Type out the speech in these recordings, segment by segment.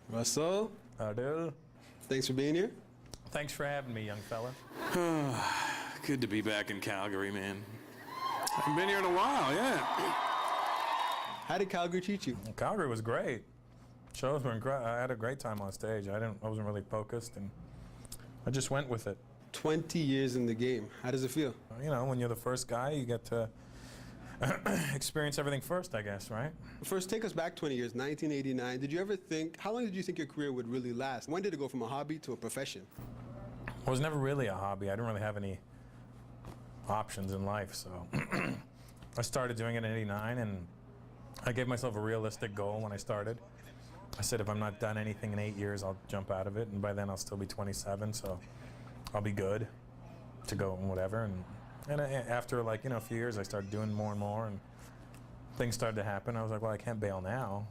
Russell, Aadel. thanks for being here. Thanks for having me, young fella. Good to be back in Calgary, man. I've been here in a while, yeah. How did Calgary treat you? Calgary was great. Shows were incredible. I had a great time on stage. I wasn't really focused, and I just went with it. 20 years in the game. How does it feel? You know, when you're the first guy, you get to experience everything first, I guess, right? First, take us back 20 years, 1989. Did you ever think, how long did you think your career would really last? When did it go from a hobby to a profession? It was never really a hobby. I didn't really have any options in life, so I started doing it in '89, and I gave myself a realistic goal when I started. I said if I'm not done anything in 8 years, I'll jump out of it, and by then I'll still be 27, so I'll be good to go and whatever. And after a few years, I started doing more and more, and things started to happen. I was like, well, I can't bail now.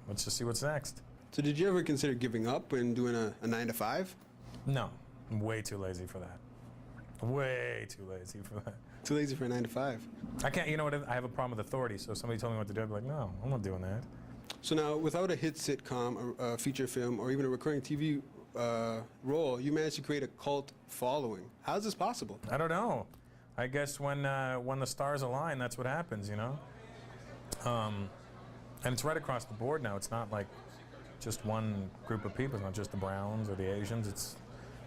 Let's just see what's next. So did you ever consider giving up and doing a 9-to-5? No, I'm way too lazy for that. Way too lazy for that. Too lazy for a 9-to-5. I can't, you know what, I have a problem with authority, so if somebody told me what to do, I'd be like, no, I'm not doing that. So now, without a hit sitcom, a feature film, or even a recurring TV role, you managed to create a cult following. How is this possible? I don't know. I guess when the stars align, that's what happens, you know? And it's right across the board now. It's not like just one group of people. It's not just the Browns or the Asians. It's,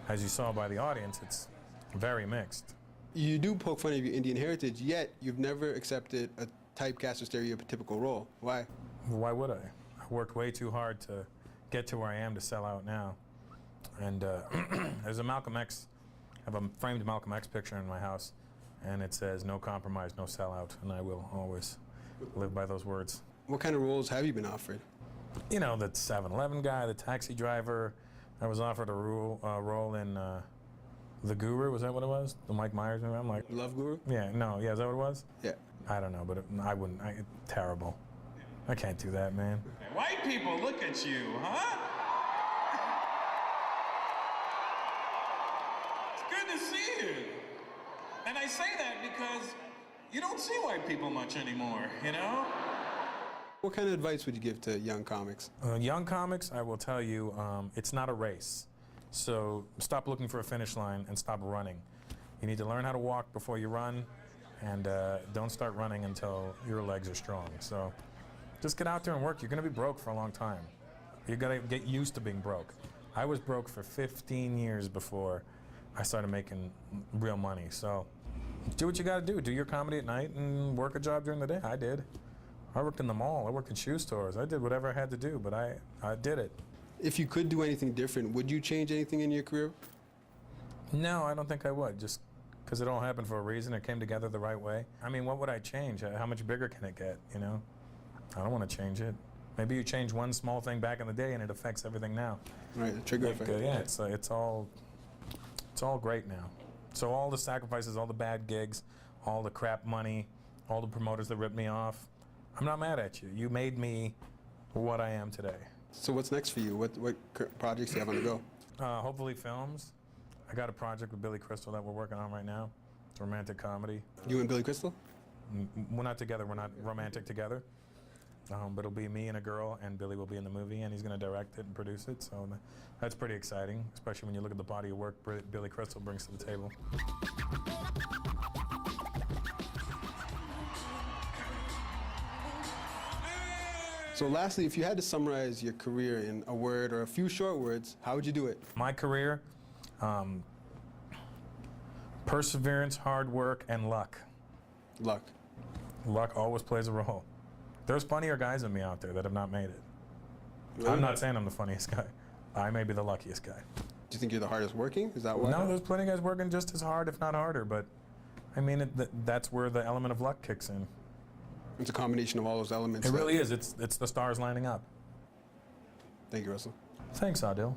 as you saw by the audience, it's very mixed. You do poke fun of your Indian heritage, yet you've never accepted a typecast or stereotypical role. Why? Why would I? I worked way too hard to get to where I am to sell out now. And there's a Malcolm X, I have a framed Malcolm X picture in my house, and it says, no compromise, no sellout, and I will always live by those words. What kind of roles have you been offered? You know, the 7-Eleven guy, the taxi driver. I was offered a role in The Guru, was that what it was? The Mike Myers movie? I'm like, Love Guru? yeah, no, yeah, is that what it was? Yeah. I don't know, but I wouldn't, terrible. I can't do that, man. White people, look at you, huh? It's good to see you. And I say that because you don't see white people much anymore, you know? What kind of advice would you give to young comics? Young comics, I will tell you, it's not a race. So stop looking for a finish line and stop running. You need to learn how to walk before you run, and don't start running until your legs are strong. So just get out there and work. You're going to be broke for a long time. You got to get used to being broke. I was broke for 15 years before I started making real money. So do what you got to do. Do your comedy at night and work a job during the day. I did. I worked in the mall. I worked in shoe stores. I did whatever I had to do, but I did it. If you could do anything different, would you change anything in your career? No, I don't think I would, just because it all happened for a reason. It came together the right way. I mean, what would I change? How much bigger can it get, you know? I don't want to change it. Maybe you change one small thing back in the day and it affects everything now. Right, the trigger effect. Yeah, it's all great now. So all the sacrifices, all the bad gigs, all the crap money, all the promoters that ripped me off, I'm not mad at you. You made me what I am today. So what's next for you? What projects do you have on the go? Hopefully films. I got a project with Billy Crystal that we're working on right now. It's a romantic comedy. You and Billy Crystal? We're not together. We're not romantic together. But it'll be me and a girl, and Billy will be in the movie, and he's going to direct it and produce it. So that's pretty exciting, especially when you look at the body of work Billy Crystal brings to the table. So lastly, if you had to summarize your career in a word or a few short words, how would you do it? My career, perseverance, hard work, and luck. Luck. Luck always plays a role. There's funnier guys than me out there that have not made it. Really? I'm not saying I'm the funniest guy. I may be the luckiest guy. Do you think you're the hardest working? Is that why? No, there's plenty of guys working just as hard, if not harder, but I mean, that's where the element of luck kicks in. It's a combination of all those elements. It really is. It's the stars lining up. Thank you, Russell. Thanks, Aadel.